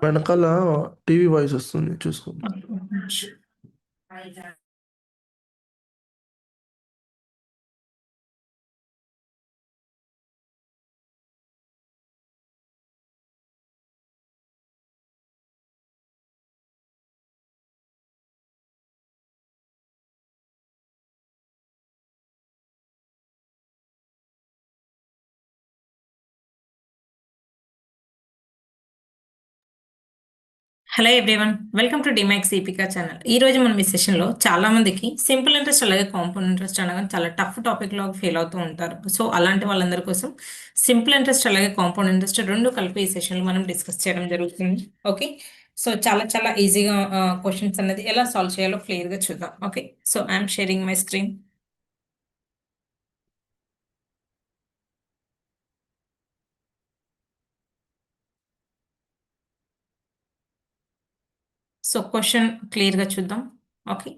వెనకాల TV voice వస్తుంది, చూసుకో. హలో ఎవ్రీవన్, వెల్కమ్ టు డిమాక్స్ దీపికా ఛానల్. ఈ రోజు మనం ఈ సెషన్లో చాలా మందికి సింపుల్ ఇంట్రెస్ట్ అలాగే కాంపౌండ్ ఇంట్రెస్ట్ అనగా చాలా టఫ్ టాపిక్లో ఫెయిల్ అవుతూ ఉంటారు. సో అలాంటి వాళ్ళందరి కోసం సింపుల్ ఇంట్రెస్ట్ అలాగే కాంపౌండ్ ఇంట్రెస్ట్ రెండు కలిపి ఈ సెషన్లో మనం డిస్కస్ చేయడం జరుగుతుంది. ఓకే, సో చాలా చాలా ఈజీగా క్వశ్చన్స్ అనేది ఎలా సాల్వ్ చేయాలో క్లియర్గా చూద్దాం. Okay, so I'm sharing my screen. So question క్లియర్గా చూద్దాం. ఓకే,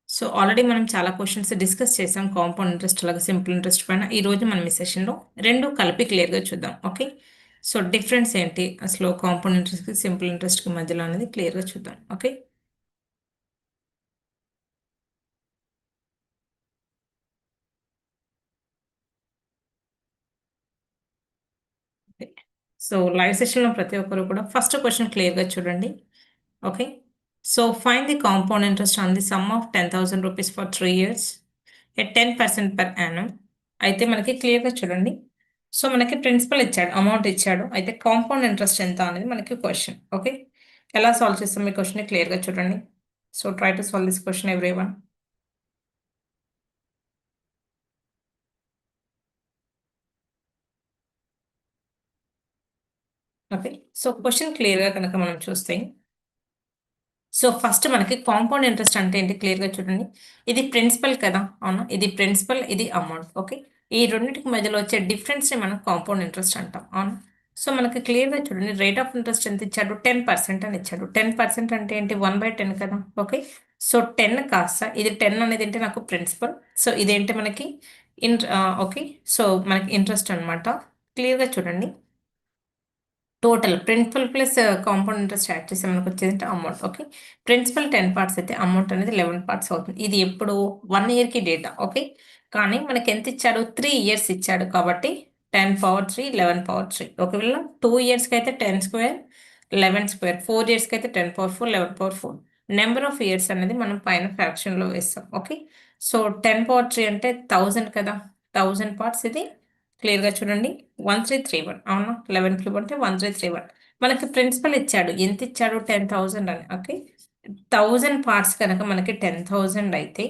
సో ఆల్రెడీ మనం చాలా క్వశ్చన్స్ డిస్కస్ చేసాం కాంపౌండ్ ఇంట్రెస్ట్ అలాగే సింపుల్ ఇంట్రెస్ట్ పైన. ఈ రోజు మనం ఈ సెషన్లో రెండు కలిపి క్లియర్గా చూద్దాం. ఓకే, సో డిఫరెన్స్ ఏంటి అసలు కాంపౌండ్ ఇంట్రెస్ట్కి సింపుల్ ఇంట్రెస్ట్కి మధ్యలో అనేది క్లియర్గా చూద్దాం. ఓకే, సో లైవ్ సెషన్లో ప్రతి ఒక్కరు కూడా ఫస్ట్ క్వశ్చన్ క్లియర్గా చూడండి. Okay, so find the compound interest on the sum of 10,000 rupees for 3 years at 10% per annum. అయితే మనకి క్లియర్గా చూడండి. సో మనకి ప్రిన్సిపల్ ఇచ్చాడు, అమౌంట్ ఇచ్చాడు, అయితే కాంపౌండ్ ఇంట్రెస్ట్ ఎంత అనేది మనకి క్వశ్చన్. ఓకే, ఎలా సాల్వ్ చేస్తాం ఈ క్వశ్చన్ క్లియర్గా చూడండి. So try to solve this question everyone. Okay, so question క్లియర్గా కనుక మనం చూస్తే, సో ఫస్ట్ మనకి కాంపౌండ్ ఇంట్రెస్ట్ అంటే ఏంటి క్లియర్గా చూడండి. ఇది ప్రిన్సిపల్ కదా, అవునా, ఇది ప్రిన్సిపల్, ఇది అమౌంట్. ఓకే, ఈ రెండింటికి మధ్యలో వచ్చే డిఫరెన్స్ని మనం కాంపౌండ్ ఇంట్రెస్ట్ అంటాం, అవునా. సో మనకి క్లియర్గా చూడండి, రేట్ ఆఫ్ ఇంట్రెస్ట్ ఎంత ఇచ్చాడు, 10% అని ఇచ్చాడు. 10% అంటే ఏంటి, 1/10 కదా. ఓకే, సో 10 కాస్త ఇది 10 అనేది ఏంటి నాకు ప్రిన్సిపల్, సో ఇదేంటి మనకి ఓకే, సో మనకి ఇంట్రెస్ట్ అనమాట. క్లియర్గా చూడండి, total principal plus compound interest add చేస్తే మనకు వచ్చేది అమౌంట్. ఓకే, ప్రిన్సిపల్ 10 parts అయితే అమౌంట్ అనేది 11 parts అవుతుంది. ఇది ఎప్పుడు 1 yearకి డేటా. ఓకే, కానీ మనకి ఎంత ఇచ్చాడు, 3 years ఇచ్చాడు కాబట్టి 10^3 11^3. ఒకవేళ 2 yearsకి అయితే 10² 11², 4 yearsకి అయితే 10^4 11^4. నెంబర్ ఆఫ్ ఇయర్స్ అనేది మనం పైన ఫ్రాక్షన్లో వేస్తాం. ఓకే, సో 10^3 అంటే 1000 కదా, 1000 parts. ఇది క్లియర్గా చూడండి, 1331, అవునా, 11³ అంటే 1331. మనకి ప్రిన్సిపల్ ఇచ్చాడు, ఎంత ఇచ్చాడు, 10,000 అని. ఓకే, 1000 parts కనుక మనకి 10,000 అయితే,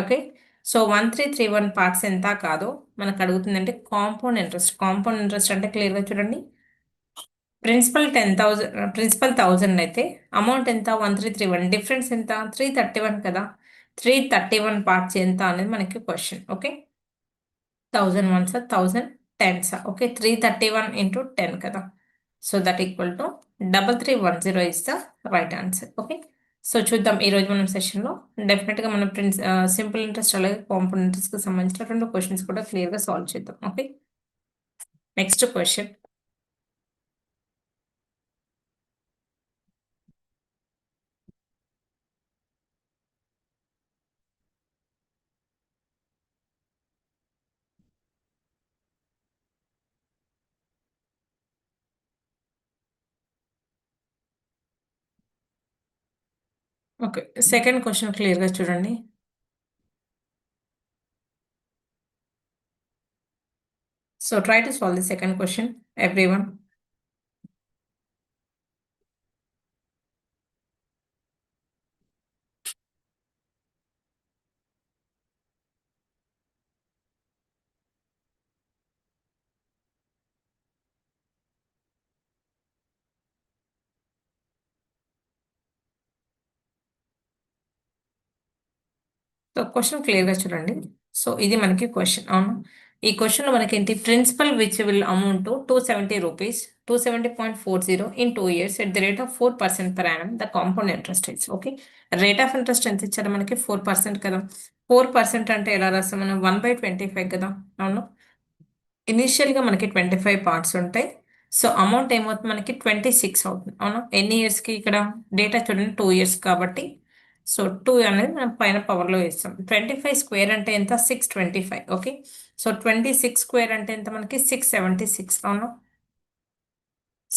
ఓకే, సో 1331 parts ఎంత కాదో మనకు అడుగుతుందంటే కాంపౌండ్ ఇంట్రెస్ట్. కాంపౌండ్ ఇంట్రెస్ట్ అంటే క్లియర్గా చూడండి, ప్రిన్సిపల్ 10,000, ప్రిన్సిపల్ 1000 అయితే అమౌంట్ ఎంత, 1331, డిఫరెన్స్ ఎంత, 331 కదా. 331 parts ఎంత అనేది మనకి question. Okay, 1000 ones 1000 tens. Okay, 331 into 10 kada. So that equal to 3310 is the right answer. Okay, so చూద్దాం ఈ రోజు మనం సెషన్లో డెఫినెట్గా మనం సింపుల్ ఇంట్రెస్ట్ అలాగే కాంపౌండ్ ఇంట్రెస్ట్కి సంబంధించిన రెండు క్వశ్చన్స్ కూడా క్లియర్గా సాల్వ్ చేద్దాం. Okay, next question. Okay, second question క్లియర్గా చూడండి. So try to solve the second question everyone. So question క్లియర్గా చూడండి. సో ఇది మనకి క్వశ్చన్, అవును, ఈ క్వశ్చన్లో మనకేంటి principal which will amount to 270 rupees 270.40 in 2 years at the rate of 4% per annum the compound interest rates. Okay, rate of interest ఎంత ఇచ్చారు మనకి 4% కదా. 4% అంటే ఎలా రాస్తాం మనం 1/25 కదా. అవును, ఇనీషియల్గా మనకి 25 పార్ట్స్ ఉంటాయి. సో అమౌంట్ ఏమవుతుంది మనకి 26 అవుతుంది. అవునా, ఎన్ని ఇయర్స్కి ఇక్కడ డేటా చూడండి 2 ఇయర్స్ కాబట్టి సో 2 అనేది మనం పైన పవర్లో వేస్తాం. 25 స్క్వేర్ అంటే ఎంత 625. ఓకే, సో 26 స్క్వేర్ అంటే ఎంత మనకి 676. అవునా,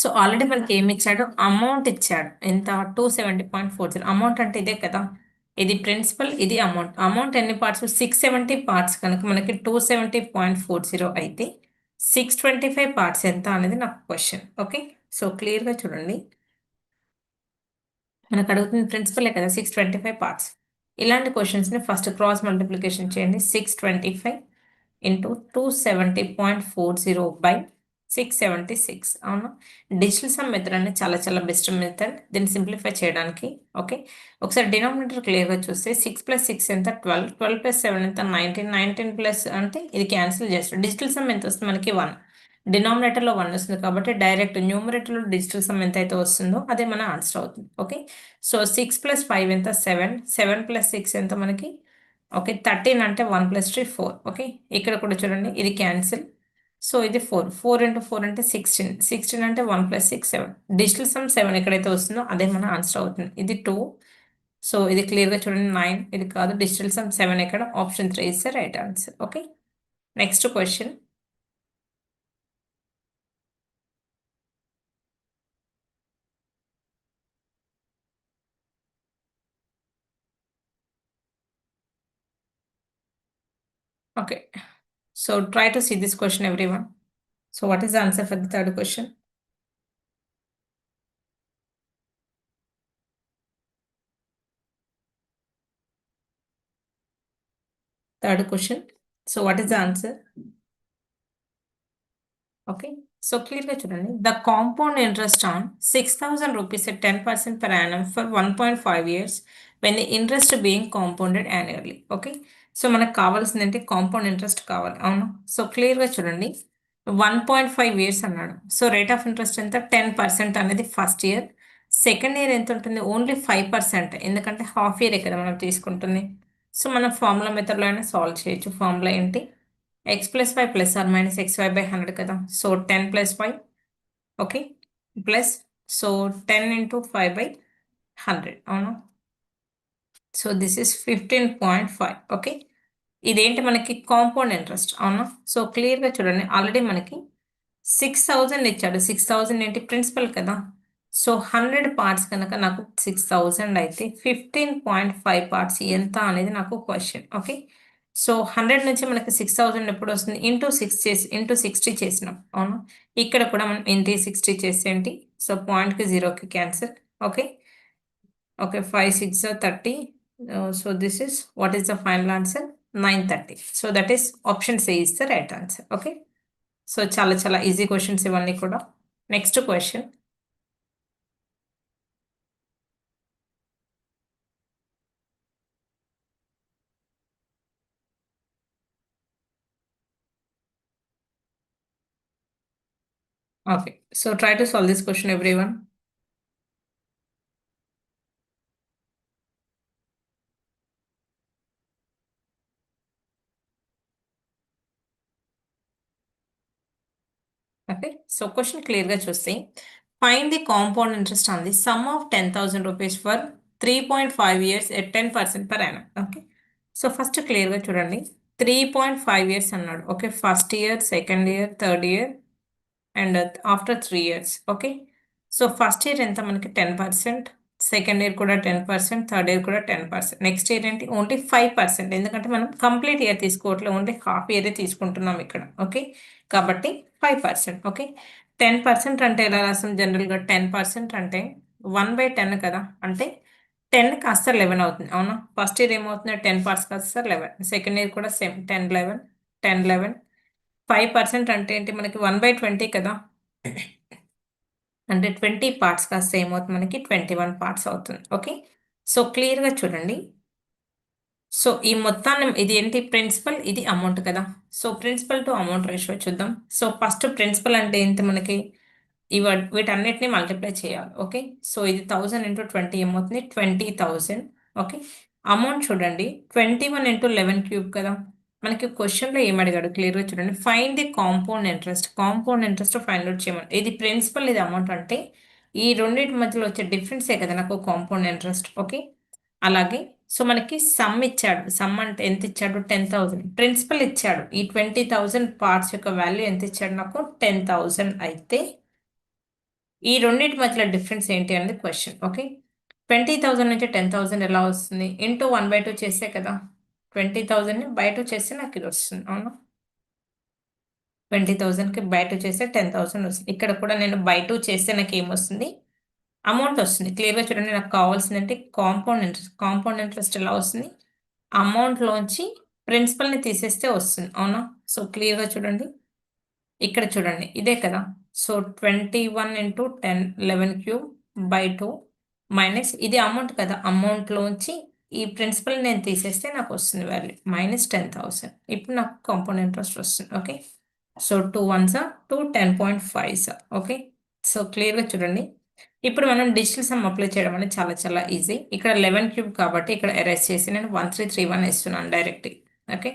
సో ఆల్రెడీ మనకి ఏమి ఇచ్చాడు అమౌంట్ ఇచ్చాడు ఎంత 270.40. అమౌంట్ అంటే ఇదే కదా, ఇది ప్రిన్సిపల్ ఇది అమౌంట్. అమౌంట్ ఎన్ని పార్ట్స్ 670 పార్ట్స్ కనుక మనకి 270.40 అయితే 625 పార్ట్స్ ఎంత అనేది నాకు క్వశ్చన్. ఓకే, సో క్లియర్గా చూడండి, మనకు అడుగుతుంది ప్రిన్సిపలే కదా 625 పార్ట్స్. ఇలాంటి క్వశ్చన్స్ని ఫస్ట్ క్రాస్ మల్టిప్లికేషన్ చేయండి. 625 ఇంటూ 270.40 బై 676. అవునా, డిజిటల్ సమ్ మెథడ్ అనేది చాలా చాలా బెస్ట్ మెథడ్ దీన్ని సింప్లిఫై చేయడానికి. ఓకే, ఒకసారి డినామినేటర్ క్లియర్గా చూస్తే 6 + 6 ఎంత 12, 12 + 7 ఎంత 19, 19 ప్లస్ అంటే ఇది క్యాన్సిల్ చేస్తాం. డిజిటల్ సమ్ ఎంత వస్తుంది మనకి 1, డినామినేటర్లో 1 వస్తుంది కాబట్టి డైరెక్ట్ న్యూమరేటర్లో డిజిటల్ సమ్ ఎంత అయితే వస్తుందో అదే మన ఆన్సర్ అవుతుంది. ఓకే, సో 6 + 5 ఎంత 7, 7 + 6 ఎంత మనకి ఓకే 13 అంటే 1 + 3 4. ఓకే, ఇక్కడ కూడా చూడండి ఇది క్యాన్సిల్. సో ఇది 4, 4 × 4 అంటే 16, 16 అంటే 1 + 6 7. డిజిటల్ సమ్ 7 ఎక్కడైతే వస్తుందో అదే మన ఆన్సర్ అవుతుంది. ఇది 2. సో ఇది క్లియర్గా చూడండి 9 ఇది కాదు, డిజిటల్ సమ్ 7 ఎక్కడ option 3 is the right answer. Okay, next question. Okay, so try to see this question everyone. So what is the answer for the third question? Third question. So what is the answer? Okay, so clearly చూడండి the compound interest on 6,000 rupees at 10% per annum for 1.5 years when the interest being compounded annually. Okay, so మనకు కావాల్సింది ఏంటి compound interest కావాలి. అవును, so క్లియర్గా చూడండి 1.5 years అన్నాడు. So rate of interest ఎంత 10% అనేది ఫస్ట్ ఇయర్. సెకండ్ ఇయర్ ఎంత ఉంటుంది ఓన్లీ 5%, ఎందుకంటే హాఫ్ ఇయర్ కదా మనం తీసుకుంటుంది. సో మనం ఫార్ములా మెథడ్లో అయినా సాల్వ్ చేయొచ్చు. ఫార్ములా ఏంటి x + y ± xy/100 కదా. So 10 + y. Okay, plus so 10 × 5/100. అవునా, సో దిస్ ఇస్ 15.5. ఓకే, ఇదేంటి మనకి కాంపౌండ్ ఇంట్రెస్ట్. అవునా, సో క్లియర్గా చూడండి ఆల్రెడీ మనకి 6,000 ఇచ్చాడు. 6,000 ఏంటి ప్రిన్సిపల్ కదా. సో 100 పార్ట్స్ కనుక నాకు 6,000 అయితే 15.5 పార్ట్స్ ఎంత అనేది నాకు క్వశ్చన్. ఓకే, సో 100 నుంచి మనకి 6,000 ఎప్పుడు వస్తుంది ఇంటూ 6 చేసి ఇంటూ 60 చేసినాం. అవును, ఇక్కడ కూడా మనం ఇంటూ 60 చేసి ఏంటి సో పాయింట్కి 0కి cancel. Okay, okay 5 6 30. So this is what is the final answer 930. So that is option C is the right answer. Okay, so చాలా చాలా ఈజీ క్వశ్చన్స్ ఇవన్నీ కూడా. Next question. Okay, so try to solve this question everyone. Okay, so question క్లియర్గా చూస్తే find the compound interest on the sum of 10,000 rupees for 3.5 years at 10% per annum. Okay, so first క్లియర్గా చూడండి 3.5 years అన్నాడు. Okay, first year second year third year and after 3 years. Okay, so first year ఎంత మనకి 10%, second year కూడా 10%, third year కూడా 10%. Next year ఏంటి only 5%, ఎందుకంటే మనం కంప్లీట్ ఇయర్ తీసుకోవట్లేదు ఓన్లీ హాఫ్ ఇయర్ తీసుకుంటున్నాం ఇక్కడ. ఓకే, కాబట్టి 5%. ఓకే, 10% అంటే ఎలా రాస్తాం జనరల్గా 10% అంటే 1/10 కదా, అంటే 10 కాస్త 11 అవుతుంది. అవునా, ఫస్ట్ ఇయర్ ఏమవుతుంది 10 పార్ట్స్ కాస్త 11, సెకండ్ ఇయర్ కూడా సేమ్ 10 11 10 11. 5% అంటే ఏంటి మనకి 1/20 కదా, అంటే 20 పార్ట్స్ కాస్త ఏమవుతుంది మనకి 21 పార్ట్స్ అవుతుంది. ఓకే, సో క్లియర్గా చూడండి సో ఈ మొత్తాన్ని ఇది ఏంటి ప్రిన్సిపల్, ఇది అమౌంట్ కదా. So principal to amount ratio చూద్దాం. సో ఫస్ట్ ప్రిన్సిపల్ అంటే ఏంటి మనకి, వీటన్నిటిని మల్టిప్లై చేయాలి. ఓకే, సో ఇది 1000 ఇంటూ 20 ఏమవుతుంది 20,000. ఓకే, అమౌంట్ చూడండి 21 ఇంటూ 11 క్యూబ్ కదా. మనకి క్వశ్చన్లో ఏం అడిగాడు క్లియర్గా చూడండి, find the compound interest. Compound interest find out చేయమని, ఇది ప్రిన్సిపల్ ఇది అమౌంట్ అంటే ఈ రెండింటి మధ్యలో వచ్చే డిఫరెన్సే కదా నాకు కాంపౌండ్ ఇంట్రెస్ట్. ఓకే, అలాగే సో మనకి సమ్ ఇచ్చాడు. సమ్ అంటే ఎంత ఇచ్చాడు 10,000. ప్రిన్సిపల్ ఇచ్చాడు, ఈ 20,000 పార్ట్స్ యొక్క వాల్యూ ఎంత ఇచ్చాడు నాకు 10,000 అయితే ఈ రెండింటి మధ్యలో డిఫరెన్స్ ఏంటి అనేది క్వశ్చన్. ఓకే, 20,000 నుంచి 10,000 ఎలా వస్తుంది, ఇంటూ 1/2 చేస్తే కదా. 20,000ని బై 2 చేస్తే నాకు ఇది వస్తుంది. అవునా, 20,000కి బై 2 చేస్తే 10,000 వస్తుంది. ఇక్కడ కూడా నేను బై 2 చేస్తే నాకు ఏమొస్తుంది, అమౌంట్ వస్తుంది. క్లియర్గా చూడండి, నాకు కావాల్సింది అంటే కాంపౌండ్ ఇంట్రెస్ట్. కాంపౌండ్ ఇంట్రెస్ట్ ఎలా వస్తుంది, అమౌంట్లోంచి ప్రిన్సిపల్ని తీసేస్తే వస్తుంది. అవునా, సో క్లియర్గా చూడండి, ఇక్కడ చూడండి ఇదే కదా. So 21 into 11 cube by 2 minus ఇది అమౌంట్ కదా, అమౌంట్లోంచి ఈ ప్రిన్సిపల్ నేను తీసేస్తే నాకు వస్తుంది వాల్యూ మైనస్ 10,000. ఇప్పుడు నాకు కాంపౌండ్ ఇంట్రెస్ట్ వస్తుంది. Okay, so 2 1 sir 2 10.5 sir. Okay, so క్లియర్గా చూడండి, ఇప్పుడు మనం డిజిటల్ సమ్ అప్లై చేయడం అనేది చాలా చాలా ఈజీ. ఇక్కడ 11 క్యూబ్ కాబట్టి ఇక్కడ ఎరేస్ చేసి నేను 1331 ఇస్తున్నాను డైరెక్ట్. ఓకే,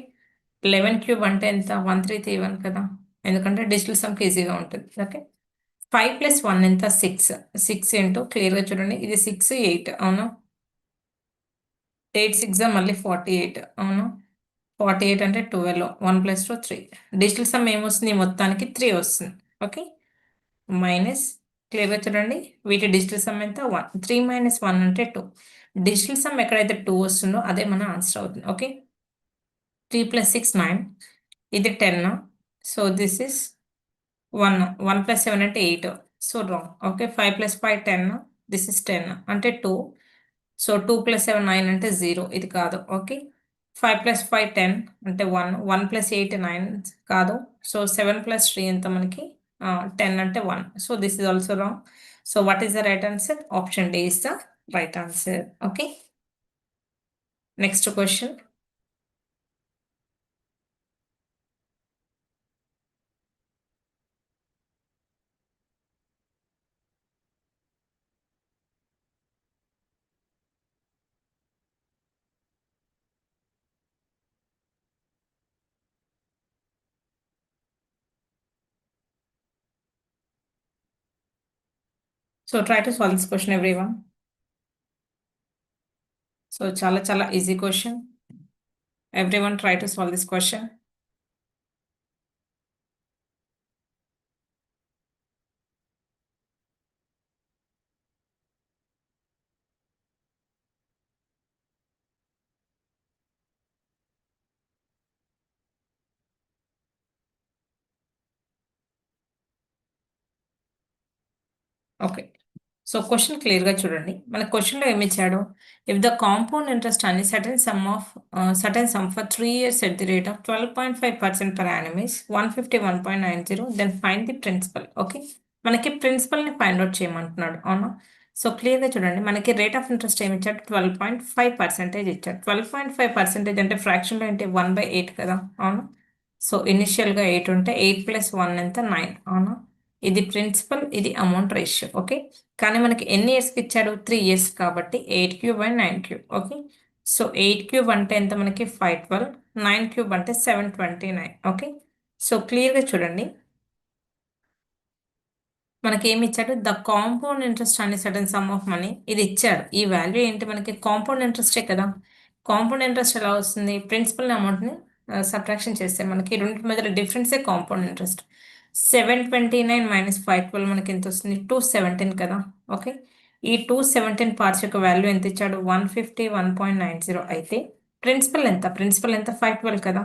11 క్యూబ్ అంటే ఎంత 1331 కదా, ఎందుకంటే డిజిటల్ సమ్కి ఈజీగా ఉంటుంది. ఓకే, 5 ప్లస్ 1 ఎంత 6. 6 ఇంటూ క్లియర్గా చూడండి, ఇది 6 8 అవునా, 8 6 మళ్ళీ 48 అవునా, 48 అంటే 12, 1 ప్లస్ 2 3. డిజిటల్ సమ్ ఏమొస్తుంది మొత్తానికి 3 వస్తుంది. ఓకే, మైనస్ క్లియర్గా చూడండి, వీటి డిజిటల్ సమ్ ఎంత 1. 3 మైనస్ 1 అంటే 2. డిజిటల్ సమ్ ఎక్కడైతే 2 వస్తుందో అదే మన ఆన్సర్ అవుతుంది. ఓకే, 3 ప్లస్ 6 9, ఇది 10. So this is 1. 1 ప్లస్ 7 అంటే 8. So wrong. Okay, 5 plus 5 10, this is 10 అంటే 2. సో 2 ప్లస్ 7 9 అంటే 0, ఇది కాదు. ఓకే, 5 ప్లస్ 5 10 అంటే 1. 1 ప్లస్ 8 9 కాదు. సో 7 ప్లస్ 3 ఎంత మనకి 10 అంటే 1. So this is also wrong. So what is the right answer, option D is the right answer. Okay, next question. So try to solve this question everyone. So చాలా చాలా easy question. Everyone try to solve this question. Okay, so question క్లియర్గా చూడండి, మన క్వశ్చన్లో ఏమి ఇచ్చాడు, if the compound interest అని certain sum for 3 years at the rate of 12.5% per annum is 151.90, then find the principal. Okay, మనకి ప్రిన్సిపల్ని find out చేయమంటున్నాడు. అవునా, సో క్లియర్గా చూడండి, మనకి రేట్ ఆఫ్ ఇంట్రెస్ట్ ఏమి ఇచ్చాడు 12.5% ఇచ్చాడు. 12.5% అంటే ఫ్రాక్షన్లో ఏంటి 1/8 కదా. అవునా, సో ఇనిషియల్గా 8 ఉంటే 8 ప్లస్ 1 ఎంత 9. అవునా, ఇది ప్రిన్సిపల్, ఇది అమౌంట్ రేషియో. ఓకే, కానీ మనకి ఎన్ని ఇయర్స్కి ఇచ్చాడు 3 years కాబట్టి 8 cube by 9 cube. Okay, so 8 cube అంటే ఎంత మనకి 512, 9 క్యూబ్ అంటే 729. ఓకే, సో క్లియర్గా చూడండి, మనకి ఏమి ఇచ్చాడు, ద కాంపౌండ్ ఇంట్రెస్ట్ అనే సడన్ సమ్ ఆఫ్ మనీ ఇది ఇచ్చాడు. ఈ వాల్యూ ఏంటి మనకి కాంపౌండ్ ఇంట్రెస్టే కదా. కాంపౌండ్ ఇంట్రెస్ట్ ఎలా వస్తుంది, ప్రిన్సిపల్ అమౌంట్ని సబ్ట్రాక్షన్ చేస్తే మనకి రెండింటి మధ్యలో డిఫరెన్సే కాంపౌండ్ ఇంట్రెస్ట్. 729 మైనస్ 512 మనకి ఎంత వస్తుంది 217 కదా. ఓకే, ఈ 217 పార్ట్స్ యొక్క వాల్యూ ఎంత ఇచ్చాడు 151.90 అయితే ప్రిన్సిపల్ ఎంత 512 కదా.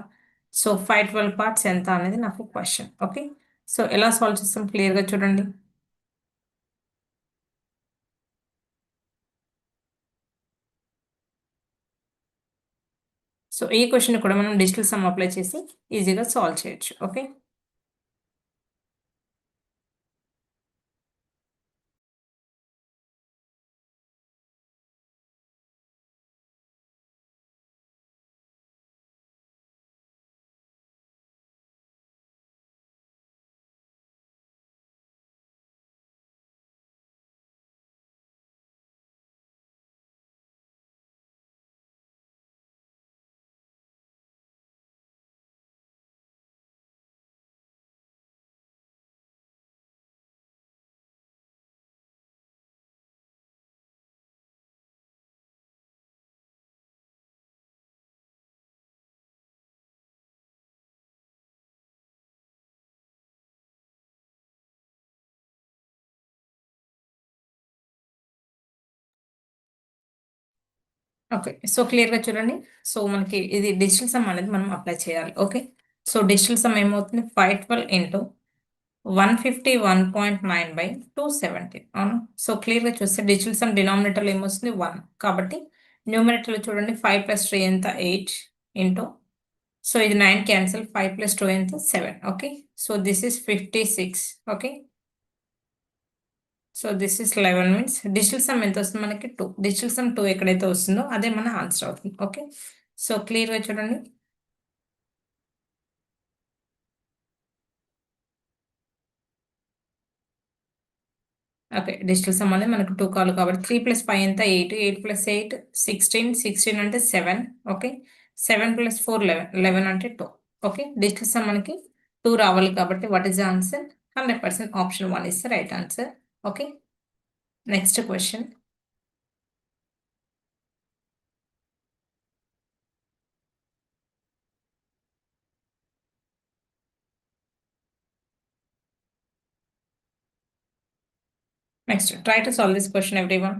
సో 512 పార్ట్స్ ఎంత అనేది నాకు క్వశ్చన్. ఓకే, సో ఎలా సాల్వ్ చేస్తాం క్లియర్గా చూడండి. సో ఈ క్వశ్చన్ కూడా మనం డిజిటల్ సమ్ అప్లై చేసి ఈజీగా సాల్వ్ చేయొచ్చు. ఓకే. ఓకే. సో, క్లియర్‌గా చూడండి. సో, మనకి ఇది డిజిటల్ సమ్ అనేది మనం అప్లై చేయాలి. ఓకే. సో, డిజిటల్ సమ్ ఏమవుతుంది 512 ఇంటూ 151.9/270 అవునా? సో, క్లియర్‌గా చూస్తే డిజిటల్ సమ్ డినామినేటర్‌లో ఏమొస్తుంది 1 కాబట్టి న్యూమరేటర్‌లో చూడండి 5 + 3 ఎంత 8 ఇంటూ సో, ఇది 9 క్యాన్సెల్ 5 + 2 ఎంత 7 okay. So, this is 56 okay. So, this is 11 means digital sum ఎంతొస్తుంది మనకి 2. డిజిటల్ సమ్ 2 ఎక్కడైతే వస్తుందో అదే మన ఆన్సర్ అవుతుంది. ఓకే. సో, క్లియర్‌గా చూడండి. ఓకే. డిజిటల్ సమ్ అనేది మనకు 2 కావాలి కాబట్టి 3 + 5 ఎంత 8, 8 + 8 16, 16 అంటే 7 ఓకే. 7 + 4 11, 11 అంటే 2 ఓకే. డిజిటల్ సమ్ మనకి 2 రావాలి కాబట్టి what is the answer? 100% option 1 is the right answer. Okay. Next question. Next try to solve this question everyone.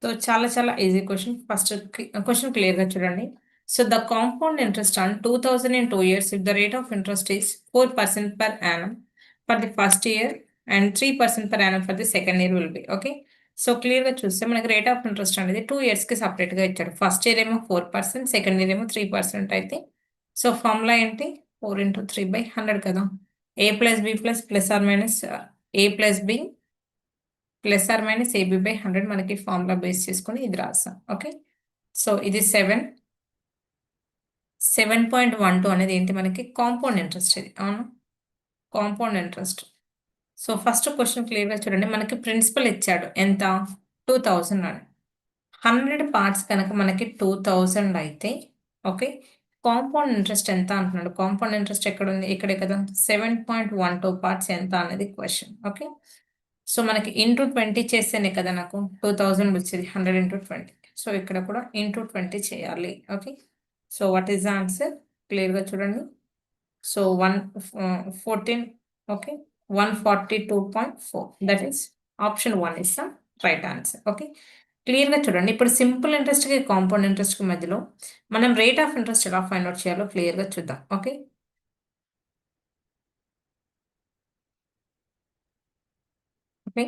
So చాలా చాలా ఈజీ క్వెషన్. ఫస్ట్ క్వెషన్ క్లియర్‌గా చూడండి. So the compound interest on 2000 in 2 years if the rate of interest is 4% per annum for the first year and 3% per annum for the second year will be. Okay. So క్లియర్‌గా చూస్తే మనకి rate of interest అనేది 2 ఇయర్స్‌కి సెపరేట్‌గా ఇచ్చాడు. First year ఏమో 4%, second year ఏమో 3% అయితే సో ఫార్ములా ఏంటి? 4 ఇంటూ 3/100 కదా! a plus b plus plus R minus a plus b plus R minus AB by 100 మనకి ఫార్ములా బేస్ చేసుకొని ఇది రాసాం. ఓకే. సో ఇది 7.12 అనేది ఏంటి మనకి కాంపౌండ్ ఇంట్రెస్ట్ ఇది. అవును. Compound interest. So first question క్లియర్‌గా చూడండి. మనకి ప్రిన్సిపల్ ఇచ్చాడు. ఎంత? 2000 అని. 100 పార్ట్స్ కనుక మనకి 2000 అయితే ఓకే. కాంపౌండ్ ఇంట్రెస్ట్ ఎంత అంటున్నాడు. కాంపౌండ్ ఇంట్రెస్ట్ ఎక్కడుంది? ఇక్కడే కదా! 7.12 పార్ట్స్ ఎంత అనేది క్వెషన్. ఓకే. సో మనకి ఇంటూ 20 చేస్తేనే కదా నాకు 2000 వచ్చేది. 100 ఇంటూ 20. సో ఇక్కడ కూడా ఇంటూ 20 చేయాలి. Okay. So what is the answer? క్లియర్‌గా చూడండి. So 14 okay. 142.4 that is option 1 is the right answer. Okay. క్లియర్‌గా చూడండి. ఇప్పుడు సింపుల్ ఇంట్రెస్ట్‌కి, కాంపౌండ్ ఇంట్రెస్ట్‌కి మధ్యలో మనం రేట్ ఆఫ్ ఇంట్రెస్ట్ ఎలా ఫైండ్ ఔట్ చేయాలో క్లియర్‌గా చూద్దాం. ఓకే. ఓకే.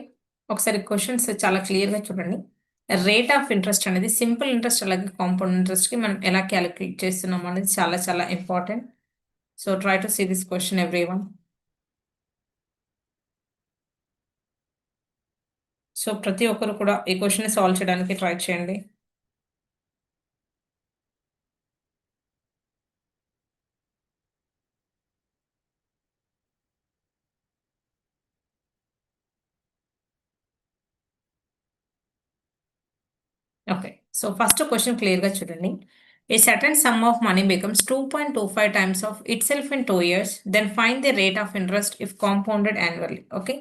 ఒకసారి క్వెషన్స్ చాలా క్లియర్‌గా చూడండి. రేట్ ఆఫ్ ఇంట్రెస్ట్ అనేది సింపుల్ ఇంట్రెస్ట్ అలాగే కాంపౌండ్ ఇంట్రెస్ట్‌కి మనం ఎలా కాలిక్యులేట్ చేస్తున్నాం అనేది చాలా చాలా important. So try to see this question everyone. So ప్రతి ఒక్కరు కూడా ఈ క్వెషన్‌ని సాల్వ్ చేయడానికి ట్రై చేయండి. ఓకే. సో ఫస్ట్ క్వెషన్ క్లియర్‌గా చూడండి. A certain sum of money becomes 2.25 times of itself in 2 years. Then find the rate of interest if compounded annually. Okay.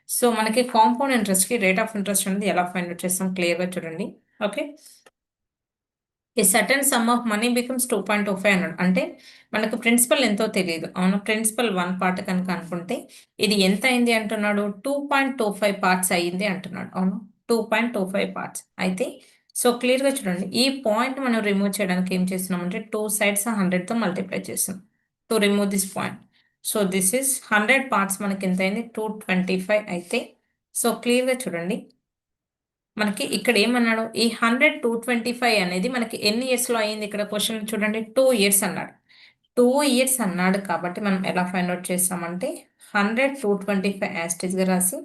So మనకి కాంపౌండ్ ఇంట్రెస్ట్‌కి రేట్ ఆఫ్ ఇంట్రెస్ట్ అనేది ఎలా find out చేస్తాం క్లియర్‌గా చూడండి. Okay. A certain some of money becomes 2.25 అన్నాడు. అంటే మనకు principal ఎంతో తెలీదు. అవును. ప్రిన్సిపల్ 1 పార్ట్ కనుక అనుకుంటే ఇది ఎంత అయింది అంటున్నాడు? 2.25 పార్ట్స్ అయింది అంటున్నాడు. అవును. 2.25 పార్ట్స్. అయితే సో క్లియర్‌గా చూడండి. ఈ పాయింట్ మనం రిమూవ్ చేయడానికి ఏం చేస్తున్నామంటే 2 సైడ్స్ 100తో మల్టిప్లై చేస్తున్నాం. To remove this point. So this is 100 parts మనకి ఎంతయింది? 225 అయితే సో క్లియర్‌గా చూడండి. మనకి ఇక్కడ ఏమన్నాడు? ఈ 100, 225 అనేది మనకి ఎన్ని ఇయర్స్‌లో అయింది ఇక్కడ క్వెషన్ చూడండి 2 ఇయర్స్ అన్నాడు. 2 ఇయర్స్ అన్నాడు కాబట్టి మనం ఎలా ఫైండ్ ఔట్ చేస్తామంటే 100, 225 యాజ్ ఇట్ ఈస్‌గా రాసి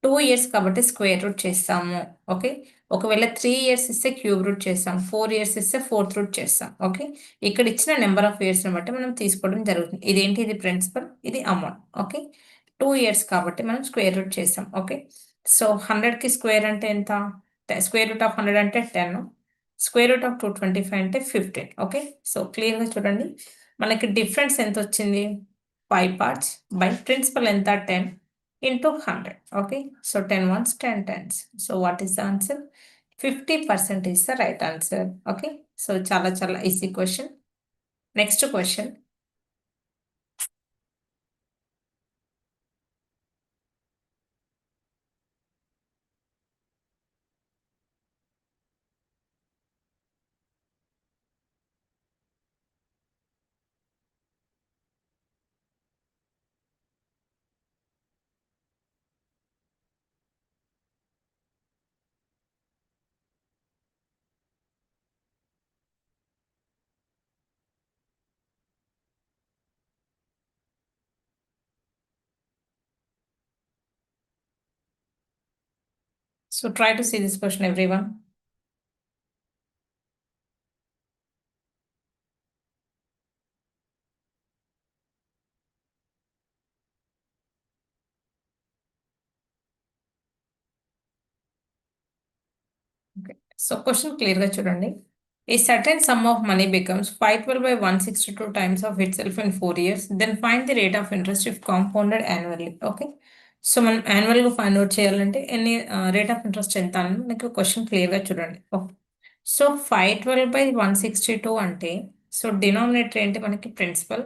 2 ఇయర్స్ కాబట్టి స్క్వేర్ రూట్ చేస్తాము. ఓకే. ఒకవేళ 3 ఇయర్స్ ఇస్తే క్యూబ్ రూట్ చేస్తాం. 4 ఇయర్స్ ఇస్తే ఫోర్త్ రూట్ చేస్తాం. ఓకే. ఇక్కడ ఇచ్చిన నంబర్ ఆఫ్ ఇయర్స్‌ని బట్టి మనం తీసుకోవడం జరుగుతుంది. ఇదేంటి? ఇది ప్రిన్సిపల్. ఇది అమౌంట్. ఓకే. 2 ఇయర్స్ కాబట్టి మనం స్క్వేర్ రూట్ చేసాం. ఓకే. సో 100కి స్క్వేర్ అంటే ఎంత? స్క్వేర్ రూట్ ఆఫ్ 100 అంటే 10. స్క్వేర్ రూట్ ఆఫ్ 225 అంటే 15. ఓకే. సో క్లియర్‌గా చూడండి. మనకి డిఫరెన్స్ ఎంతొచ్చింది? 5 పార్ట్స్ బై ప్రిన్సిపల్ ఎంత? 10 into 100. Okay. So 10 ones 10 tens. So what is the answer? 50% is the right answer. Okay. So chala chala easy question. Next question. So try to see this question, everyone. Okay. So question clear గా చూడండి. A certain sum of money becomes 512 by 162 times of itself in 4 years. Then find the rate of interest if compounded annually. Okay. So మనం యాన్యువల్గా find out చేయాలంటే ఎన్ని rate of interest ఎంత అని మనకి question క్లియర్గా చూడండి. సో 512/162 అంటే సో డినామినేటర్ ఏంటి మనకి ప్రిన్సిపల్,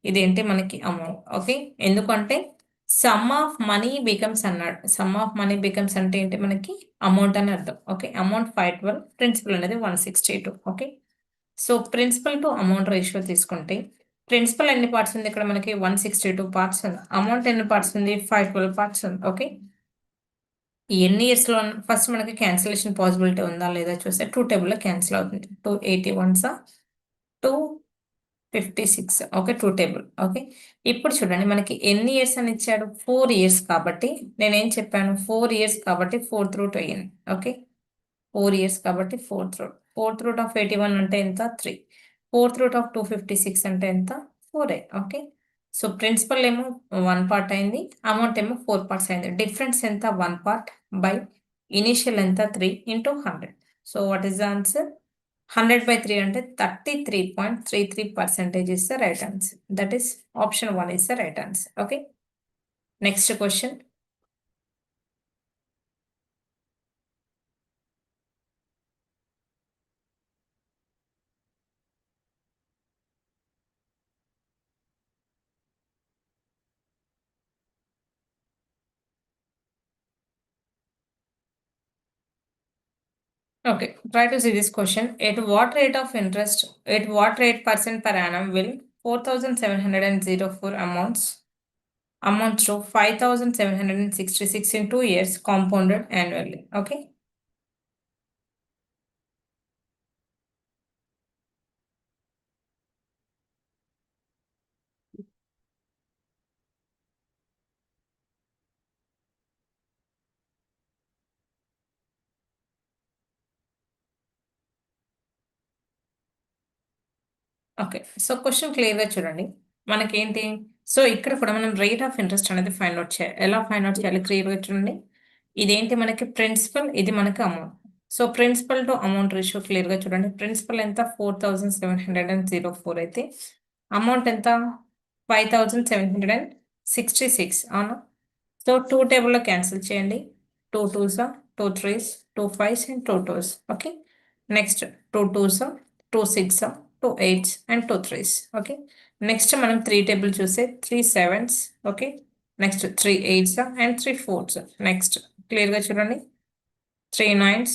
ఇదేంటి మనకి అమౌంట్. ఓకే. ఎందుకంటే సమ్ ఆఫ్ మనీ బికమ్స్ అన్నాడు. సమ్ ఆఫ్ మనీ బికమ్స్ అంటే ఏంటి మనకి అమౌంట్ అని అర్థం. ఓకే. అమౌంట్ 512, ప్రిన్సిపల్ అనేది 162. Okay. So principal to amount ratio తీసుకుంటే ప్రిన్సిపల్ ఎన్ని పార్ట్స్ ఉంది ఇక్కడ మనకి 162 పార్ట్స్ ఉంది. అమౌంట్ ఎన్ని పార్ట్స్ ఉంది 512 పార్ట్స్ ఉంది. ఓకే. ఎన్ని ఇయర్స్ లో ఫస్ట్ మనకి క్యాన్సిలేషన్ పాసిబిలిటీ ఉందా లేదా చూస్తే 2 టేబుల్ లో క్యాన్సిల్ అవుతుంది. 281 256. ఓకే. 2 టేబుల్. ఓకే. ఇప్పుడు చూడండి మనకి ఎన్ని ఇయర్స్ అని ఇచ్చాడు 4 ఇయర్స్ కాబట్టి నేనేం చెప్పాను 4 ఇయర్స్ కాబట్టి ఫోర్త్ రూట్ అయ్యింది. ఓకే. 4 ఇయర్స్ కాబట్టి ఫోర్త్ రూట్ ఆఫ్ 81 అంటే ఎంత 3. ఫోర్త్ రూట్ ఆఫ్ 256 అంటే ఎంత 4. ఓకే. సో ప్రిన్సిపల్ ఏమో 1 పార్ట్ అయింది, అమౌంట్ ఏమో 4 పార్ట్స్ అయింది. డిఫరెన్స్ ఎంత 1 పార్ట్ బై ఇనిషియల్ ఎంత 3 into 100. So what is the answer 100/3 అంటే 33.33% is the right answer. That is option 1 is the right answer. Okay. Next question. Okay, try to see this question. At what rate of interest, at what rate percent per annum will 4,704 amount to 5,766 in 2 years compounded annually? Okay. Okay. So question క్లియర్‌గా చూడండి. మనకేంటి so ఇక్కడ కూడా మనం rate of interest అనేది find out చేయాలి. ఎలా find out చేయాలి క్లియర్‌గా చూడండి. ఇదేంటి మనకి ప్రిన్సిపల్, ఇది మనకి amount. So principal to amount ratio క్లియర్‌గా చూడండి. ప్రిన్సిపల్ ఎంత 4,704 అయితే అమౌంట్ ఎంత 5,766 అవునా? సో 2 టేబుల్‌లో క్యాన్సిల్ చేయండి. 2 2s 2 3s 2 5s and 2 2s. Okay. Next 2 2s 2 6 2 8s and 2 3s. Okay. Next మనం 3 టేబుల్ చూస్తే 3 7s. Okay. Next 3 8s and 3 4s. Next క్లియర్‌గా చూడండి 3 9s.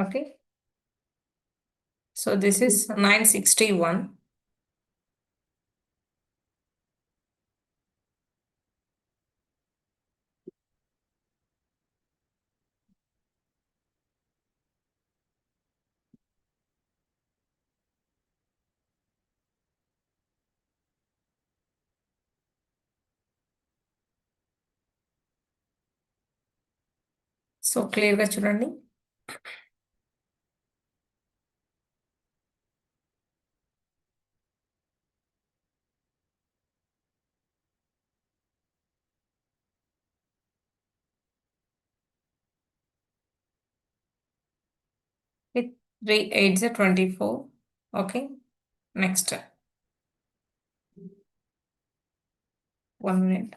Okay. So this is 961. So క్లియర్‌గా చూడండి. With 3 8s 24. Okay. Next 1 minute.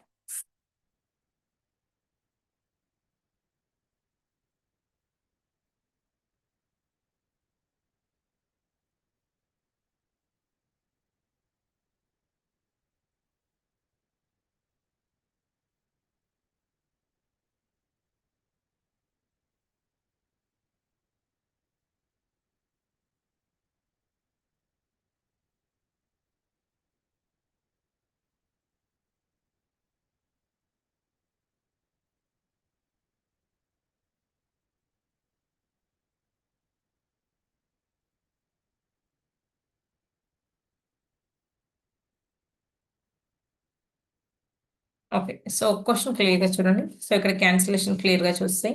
Okay. So, question క్లియర్‌గా చూడండి. So, ఇక్కడ cancellation క్లియర్‌గా చూస్తే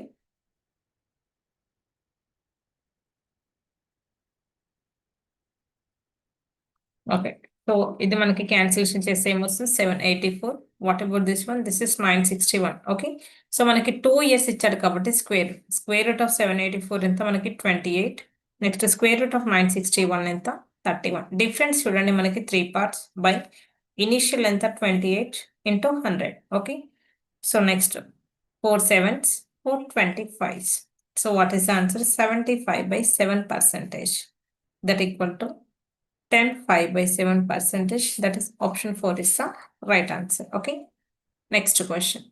ఓకే. సో, ఇది మనకి క్యాన్సిలేషన్ చేస్తే ఏమొస్తుంది 784. What about this one? This is 961. Okay. So, మనకి 2 ఇయర్స్ ఇచ్చాడు కాబట్టి స్క్వేర్. స్క్వేర్ రూట్ ఆఫ్ 784 ఎంత మనకి 28. నెక్స్ట్ స్క్వేర్ రూట్ ఆఫ్ 961 ఎంత 31. డిఫరెన్స్ చూడండి మనకి 3 పార్ట్స్ బై ఇనీషియల్ ఎంత 28 into 100. Okay. So, next 4 sevens, 4 25s. So, what is the answer? 75/7%. That equal to 10 5/7%. That is option 4 is the right answer. Okay. Next question.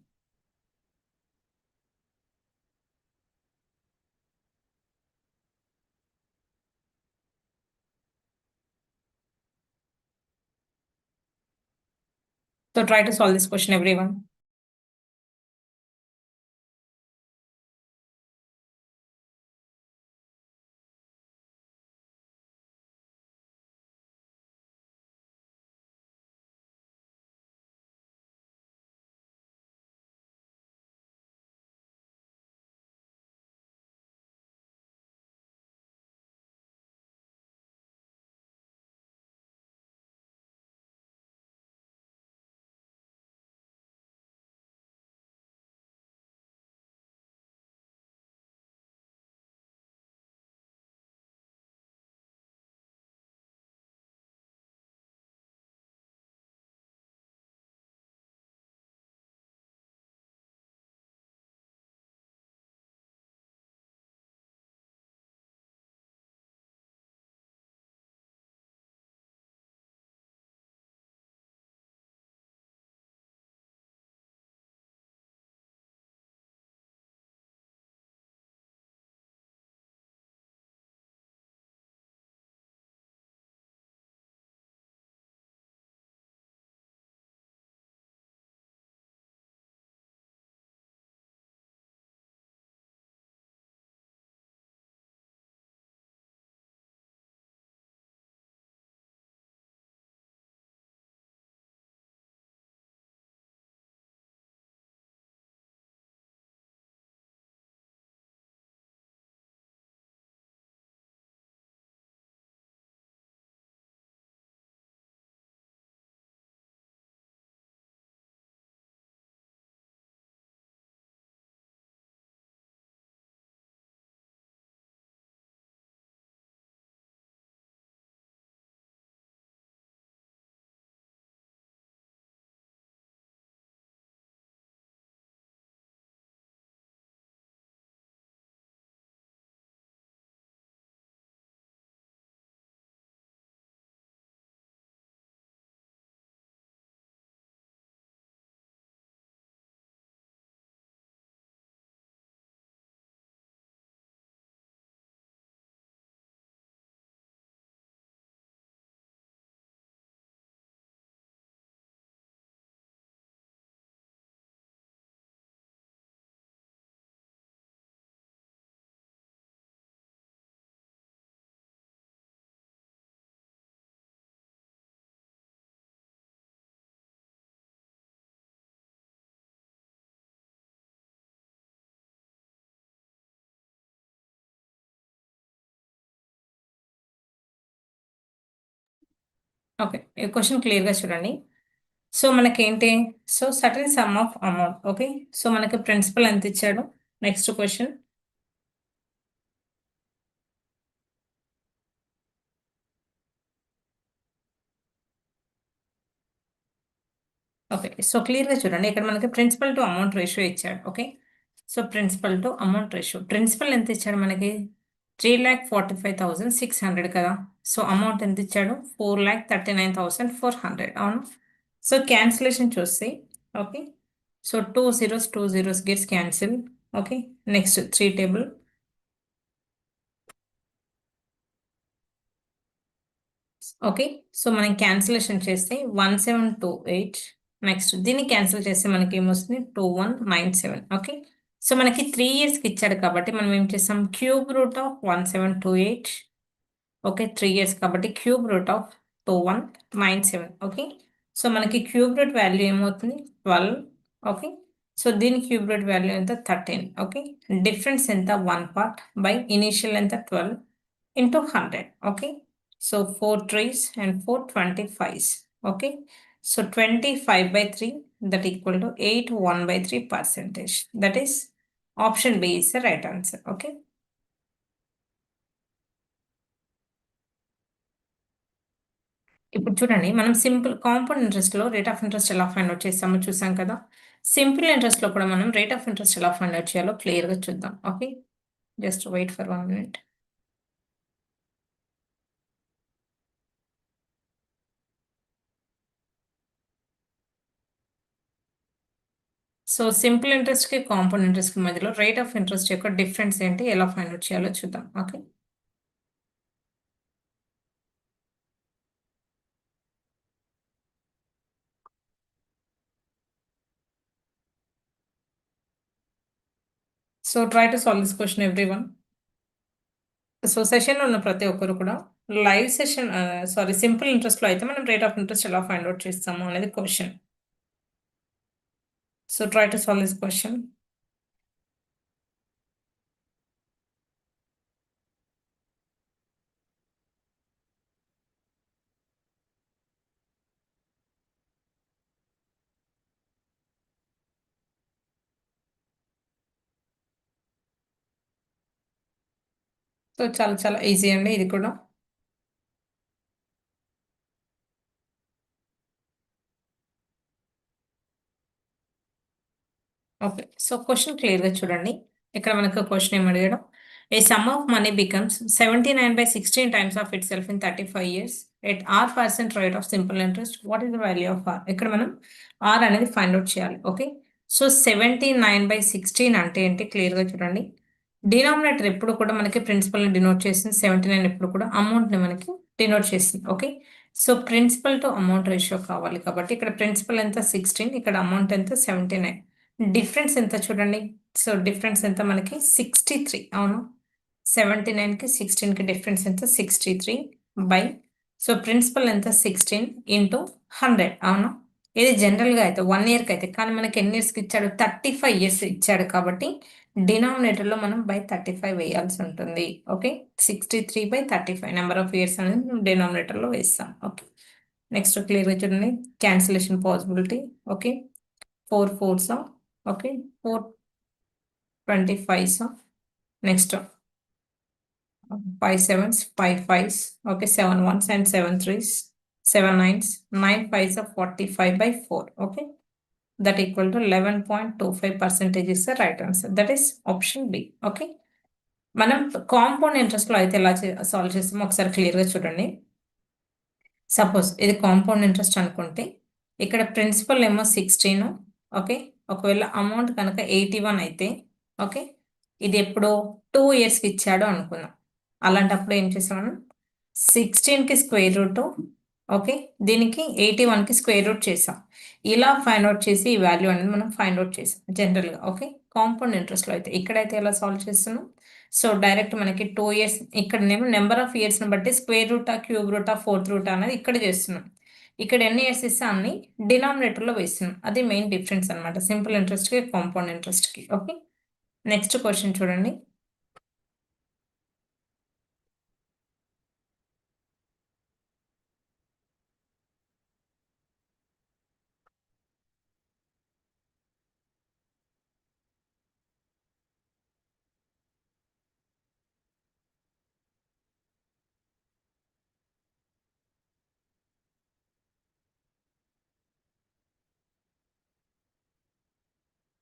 So try to solve this question, everyone. Okay. ఈ question క్లియర్‌గా చూడండి. So, మనకేంటి? So, certain some of amount. Okay. So, మనకి principal ఎంత ఇచ్చాడు? Next question. Okay. So, క్లియర్‌గా చూడండి. ఇక్కడ మనకి ప్రిన్సిపల్ టు అమౌంట్ రేషియో ఇచ్చాడు. Okay. So, principal to amount ratio. Principal ఎంత ఇచ్చాడు మనకి? 3,45,600 కదా! సో, అమౌంట్ ఎంత ఇచ్చాడు? 4,39,400 అవునా? సో, క్యాన్సిలేషన్ చూస్తే okay. So, 2 zeros gets cancelled. Okay. Next 3 table. Okay. So, మనం క్యాన్సిలేషన్ చేస్తే 1728 నెక్స్ట్ దీన్ని క్యాన్సిల్ చేస్తే మనకేమొస్తుంది? 2197 ఓకే. సో, మనకి 3 ఇయర్స్‌కి ఇచ్చాడు కాబట్టి మనం ఏం చేసాం? Cube root of 1728 okay. 3 years కాబట్టి cube root of 2197 okay. So, మనకి క్యూబ్ రూట్ వాల్యూ ఏమవుతుంది? 12 ఓకే. సో, దీని క్యూబ్ రూట్ వాల్యూ ఎంత? 13 ఓకే. డిఫరెన్స్ ఎంత? 1 పార్ట్ బై ఇనీషియల్ ఎంత? 12 into 100 okay. So 4 trees and 4 25s okay. So 25 by 3 that equal to 8 1 by 3 percentage, that is option B is the right answer okay. ఇప్పుడు చూడండి మనం simple compound interest లో rate of interest ఎలా find out చేస్తామో చూసాం కదా. Simple interest లో కూడా మనం రేట్ ఆఫ్ ఇంట్రెస్ట్ ఎలా ఫైండ్ అవుట్ చేయాలో క్లియర్ గా చూద్దాం okay. Just wait for 1 minute. So simple interest కి కాంపౌండ్ ఇంట్రెస్ట్ కి మధ్యలో రేట్ ఆఫ్ ఇంట్రెస్ట్ యొక్క డిఫరెన్స్ ఏంటి, ఎలా ఫైండ్ అవుట్ చేయాలో చూద్దాం okay. So try to solve this question everyone. So సెషన్‌లో ఉన్న ప్రతి ఒక్కరు కూడా లైవ్ సెషన్ సారీ సింపుల్ ఇంట్రెస్ట్‌లో అయితే మనం రేట్ ఆఫ్ ఇంట్రెస్ట్ ఎలా ఫైండ్ ఔట్ చేస్తాము అనేది question. So try to solve this question. So చాలా చాలా ఈజీ అండి ఇది కూడా. ఓకే. సో, క్వెషన్ క్లియర్‌గా చూడండి. ఇక్కడ మనకు క్వెషన్ ఏమి అడిగాడు? A sum of money becomes 79/16 times of itself in 35 years at R% rate of simple interest. What is the value of R? ఇక్కడ మనం R అనేది ఫైండ్ ఔట్ చేయాలి. ఓకే. సో, 79/16 అంటే ఏంటి? క్లియర్‌గా చూడండి. డినామినేటర్ ఎప్పుడు కూడా మనకి ప్రిన్సిపల్‌ని డినోట్ చేస్తుంది. 79 ఎప్పుడు కూడా అమౌంట్‌ని మనకి డినోట్ చేస్తుంది. Okay. So, principal to amount ratio కావాలి కాబట్టి ఇక్కడ ప్రిన్సిపల్ ఎంత? 16 ఇక్కడ అమౌంట్ ఎంత? 79. డిఫరెన్స్ ఎంత చూడండి. సో, డిఫరెన్స్ ఎంత మనకి 63 అవును. 79కి 16కి డిఫరెన్స్ ఎంత? 63 బై సో, ప్రిన్సిపల్ ఎంత? 16 ఇంటూ 100 అవునా. ఇది జనరల్‌గా అయితే 1 ఇయర్‌కి అయితే కానీ మనకి ఎన్ని ఇయర్స్‌కి ఇచ్చాడు? 35 ఇయర్స్ ఇచ్చాడు కాబట్టి డినామినేటర్‌లో మనం బై 35 వేయాల్సి ఉంటుంది. ఓకే. 63/35 నంబర్ ఆఫ్ ఇయర్స్ అనేది మనం డినామినేటర్‌లో వేస్తాం. ఓకే. నెక్స్ట్ క్లియర్‌గా చూడండి. Cancellation possibility okay. 4 4 okay. 4 25 next 5 sevens 5 fives okay. 7 ones and 7 threes 7 nines 9 fives are 45/4 okay. That equal to 11.25% is the right answer, that is option B okay. మనం compound interest లో అయితే ఎలా solve చేస్తామో ఒకసారి clear గా చూడండి. Suppose ఇది compound interest అనుకుంటే ఇక్కడ ప్రిన్సిపల్ ఏమో 16 ఓకే. ఒకవేళ అమౌంట్ కనుక 81 అయితే ఓకే. ఇది ఎప్పుడో 2 ఇయర్స్‌కి ఇచ్చాడు అనుకుందాం. అలాంటప్పుడు ఏం చేసాం మనం 16కి స్క్వేర్ రూట్ ఓకే. దీనికి 81కి స్క్వేర్ రూట్ చేసాం. ఇలా ఫైండ్ ఔట్ చేసి ఈ వాల్యూ అనేది మనం ఫైండ్ ఔట్ చేసాం జనరల్‌గా ఓకే. కాంపౌండ్ ఇంట్రెస్ట్‌లో అయితే ఇక్కడైతే ఎలా సాల్వ్ చేస్తున్నాం. సో, డైరెక్ట్ మనకి 2 ఇయర్స్ ఇక్కడనేమో నంబర్ ఆఫ్ ఇయర్స్‌ని బట్టి స్క్వేర్ రూటా, క్యూబ్ రూటా, ఫోర్త్ రూటా అనేది ఇక్కడ చేస్తున్నాం. ఇక్కడ ఎన్ని ఇయర్స్ ఇస్తే అన్ని డినామినేటర్‌లో వేస్తున్నాం. అది మెయిన్ డిఫరెన్స్ అన్నమాట. సింపుల్ ఇంట్రెస్ట్‌కి, కాంపౌండ్ ఇంట్రెస్ట్‌కి. ఓకే. నెక్స్ట్ క్వెషన్ చూడండి.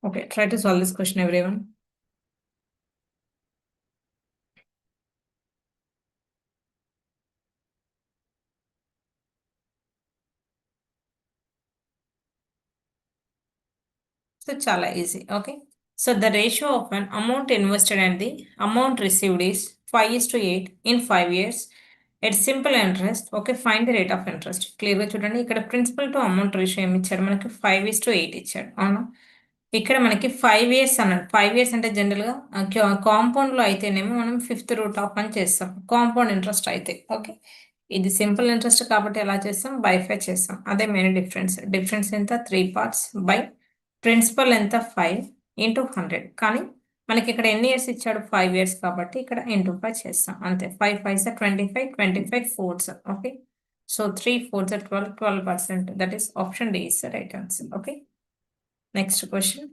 Okay, try to solve this question, everyone. So chala easy. Okay. So the ratio of an amount invested and the amount received is 5:8 in 5 years. It's simple interest. Okay, find the rate of interest. క్లియర్గా చూడండి, ఇక్కడ principal to amount ratio ఏమి ఇచ్చాడు, మనకి 5:8 ఇచ్చాడు. అవునా, ఇక్కడ మనకి 5 ఇయర్స్ అన్నాడు. 5 ఇయర్స్ అంటే జనరల్గా కాంపౌండ్లో అయితేనేమో మనం ఫిఫ్త్ రూట్ ఆఫ్ అని చేస్తాం, కాంపౌండ్ ఇంట్రెస్ట్ అయితే. ఓకే, ఇది సింపుల్ ఇంట్రెస్ట్ కాబట్టి ఎలా చేస్తాం, బై 5 చేస్తాం. అదే మెయిన్ డిఫరెన్స్. డిఫరెన్స్ ఎంత, 3 parts బై ప్రిన్సిపల్ ఎంత, 5 ఇంటూ 100. కానీ మనకి ఇక్కడ ఎన్ని ఇయర్స్ ఇచ్చాడు, 5 ఇయర్స్ కాబట్టి ఇక్కడ ఇంటూ 5 చేస్తాం అంతే. 5 5 25, 25 4. Okay, so 3 4 12, 12%. That is option D is the right answer. Okay, next question.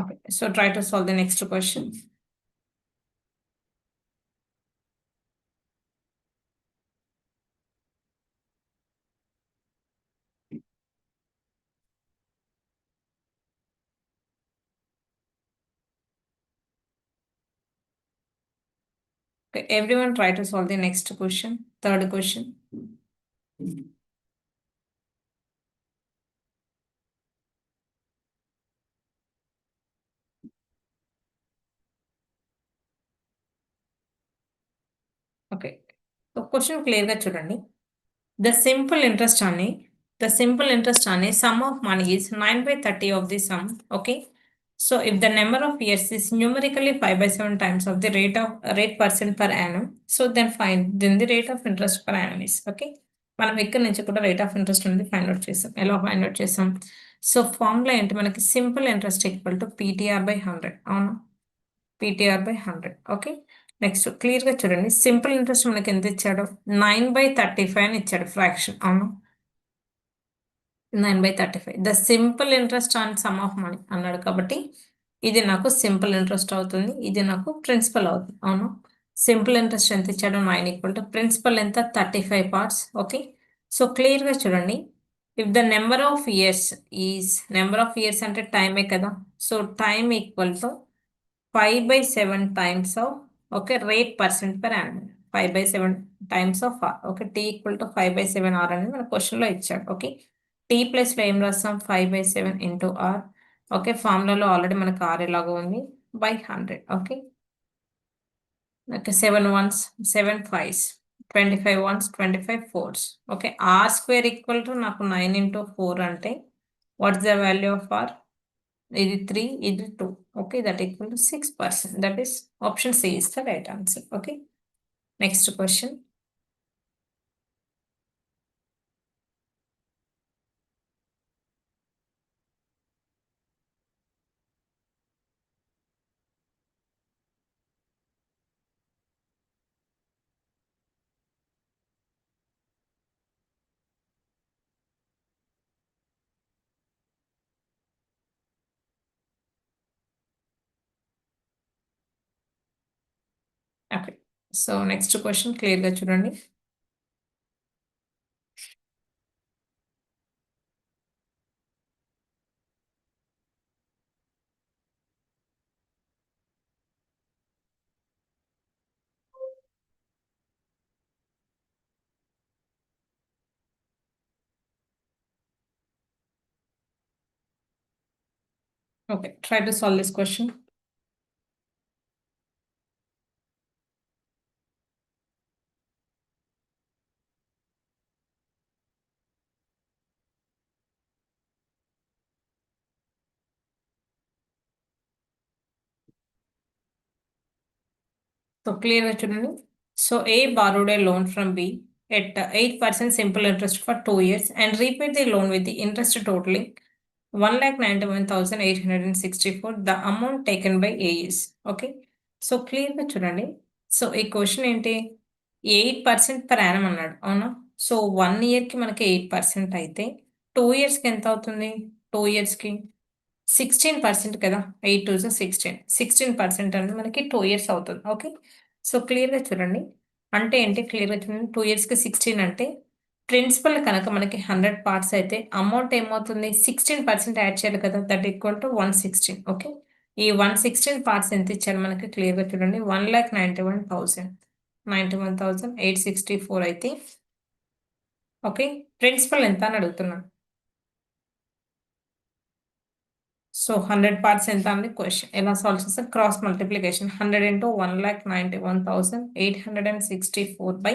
Okay, so try to solve the next question. Okay, everyone try to solve the next question, third question. Okay, so question clear గా చూడండి. The simple interest on a sum of money is 9/30 of the sum. Okay, so if the number of years is numerically 5/7 times of the rate percent per annum, so then the rate of interest per annum is. Okay, మనం ఇక్కడ నుంచి కూడా rate of interest అనేది find out చేస్తాం. ఎలా find out చేస్తాం, so formula ఏంటి, మనకి simple interest equal to PTR/100. అవునా, PTR/100. ఓకే, నెక్స్ట్ క్లియర్గా చూడండి, సింపుల్ ఇంట్రెస్ట్ మనకి ఎంత ఇచ్చాడు, 9/35 అని ఇచ్చాడు ఫ్రాక్షన్. అవును, 9/35. The simple interest on some of money అన్నాడు కాబట్టి ఇది నాకు సింపుల్ ఇంట్రెస్ట్ అవుతుంది, ఇది నాకు ప్రిన్సిపల్ అవుతుంది. అవును, సింపుల్ ఇంట్రెస్ట్ ఎంత ఇచ్చాడు, 9 ఈక్వల్ టు ప్రిన్సిపల్ ఎంత, 35 parts. ఓకే, సో క్లియర్గా చూడండి, if the number of years is, number of years అంటే టైమే కదా, so time equal to 5/7 times of, okay, rate percent per annum. 5/7 times of r. Okay, t equal to 5/7 r అనేది మన question లో ఇచ్చాడు. Okay, t plus లో ఏం రాస్తాం, 5/7 ఇంటూ ఆర్. ఓకే, ఫార్ములాలో ఆల్రెడీ మనకు ఆర్ ఎలాగో ఉంది, by 100. Okay, okay, 7 ones 7 5s, 25 ones 25 4s. Okay, R square equal to నాకు 9 ఇంటూ 4 అంటే what's the value of R, ఇది 3, ఇది 2. Okay, that equal to 6%. That is option C is the right answer. Okay, next question. Okay, so next question clear గా చూడండి. Okay, try to solve this question. So clear గా చూడండి. So A borrowed a loan from B at 8% simple interest for 2 years and repaid the loan with the interest totaling 1,91,864. The amount taken by A is. Okay, so క్లియర్గా చూడండి. So ఈ question ఏంటి, 8% per annum అన్నాడు. అవునా, so 1 yearకి మనకి 8% అయితే 2 yearsకి ఎంత అవుతుంది, 2 yearsకి 16% కదా, 8 2 16, 16% అనేది మనకి 2 ఇయర్స్ అవుతుంది. ఓకే, సో క్లియర్గా చూడండి. అంటే ఏంటి, క్లియర్గా చూడండి. 2 ఇయర్స్కి 16 అంటే ప్రిన్సిపల్ కనుక మనకి 100 పార్ట్స్ అయితే అమౌంట్ ఏమవుతుంది, 16% యాడ్ చేయాలి కదా, దట్ ఈక్వల్ టు 116. ఓకే, ఈ 116 పార్ట్స్ ఎంత ఇచ్చారు మనకి క్లియర్గా చూడండి. 1,91,000, 91,864 అయితే ఓకే, ప్రిన్సిపల్ ఎంత అని అడుగుతున్నాను. సో 100 పార్ట్స్ ఎంత అండి క్వశ్చన్. ఎలా సాల్వ్ చేస్తే cross multiplication 100 into 1,91,864 by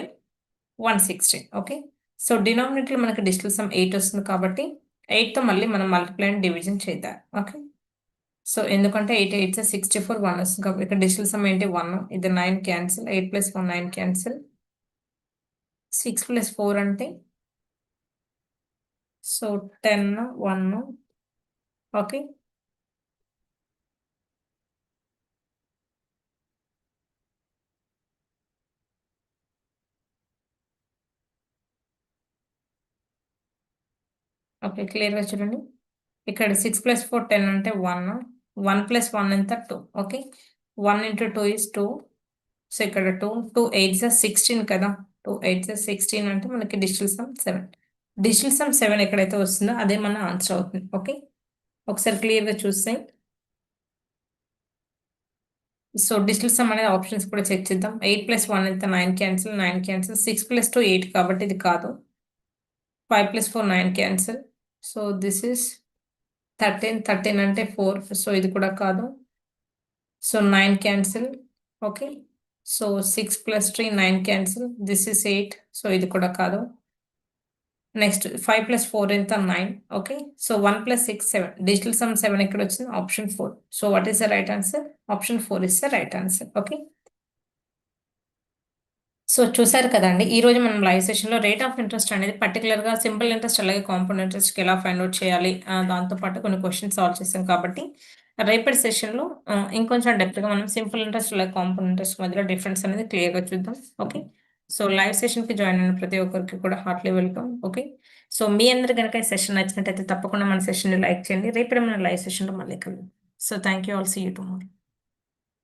116. Okay, so denominator మనకి డిజిటల్ సమ్ 8 వస్తుంది కాబట్టి 8తో మళ్ళీ మనం మల్టిప్లై అండ్ డివిజన్ చేద్దాం. ఓకే, సో ఎందుకంటే 8 8 64 1 వస్తుంది కాబట్టి ఇక్కడ డిజిటల్ సమ్ ఏంటి 1, ఇది 9 క్యాన్సిల్, 8 ప్లస్ 1 9 క్యాన్సిల్, 6 ప్లస్ 4 అంటే సో 10 1. ఓకే, ఓకే క్లియర్గా చూడండి. ఇక్కడ 6 ప్లస్ 4 10 అంటే 1, 1 ప్లస్ 1 ఎంత 2. ఓకే, 1 ఇంటూ 2 ఇస్ 2, సో ఇక్కడ 2, 2 8 16 కదా, 2 8 16 అంటే మనకి డిజిటల్ సమ్ 7. డిజిటల్ సమ్ 7 ఎక్కడైతే వస్తుందో అదే మన ఆన్సర్ అవుతుంది. ఓకే, ఒకసారి క్లియర్గా చూస్తే సో డిజిటల్ సమ్ అనేది ఆప్షన్స్ కూడా చెక్ చేద్దాం. 8 ప్లస్ 1 ఎంత 9 క్యాన్సిల్, 9 క్యాన్సిల్, 6 ప్లస్ 2 8 కాబట్టి ఇది కాదు. 5 plus 4 9 cancel, so this is 13, 13 అంటే 4, సో ఇది కూడా కాదు. So 9 cancel. Okay, so 6 plus 3 9 cancel, this is 8, so ఇది కూడా కాదు. నెక్స్ట్ 5 ప్లస్ 4 ఎంత 9. Okay, so 1 plus 6 7, digital sum 7 ఎక్కడ వచ్చింది, option 4. So what is the right answer, option 4 is the right answer. Okay, so చూసారు కదండి, ఈ రోజు మనం లైవ్ సెషన్లో రేట్ ఆఫ్ ఇంట్రెస్ట్ అనేది పర్టికులర్గా సింపుల్ ఇంట్రెస్ట్ అలాగే కాంపౌండ్ ఇంట్రెస్ట్కి ఎలా ఫైండ్ అవుట్ చేయాలి, దాంతోపాటు కొన్ని క్వశ్చన్స్ సాల్వ్ చేసాం కాబట్టి రేపటి సెషన్లో ఇంకొంచెం డెప్త్గా మనం సింపుల్ ఇంట్రెస్ట్ అలాగే కాంపౌండ్ ఇంట్రెస్ట్ మధ్యలో డిఫరెన్స్ అనేది క్లియర్గా చూద్దాం. ఓకే, సో లైవ్ సెషన్కి జాయిన్ అయిన ప్రతి ఒక్కరికి కూడా హార్ట్లీ వెల్కమ్. ఓకే, సో మీ అందరు కనుక ఈ సెషన్ నచ్చినట్టయితే తప్పకుండా మన సెషన్ని లైక్ చేయండి. రేపటి మన లైవ్ సెషన్లో మళ్ళీ కలుద్దాం. So thank you all, see you tomorrow.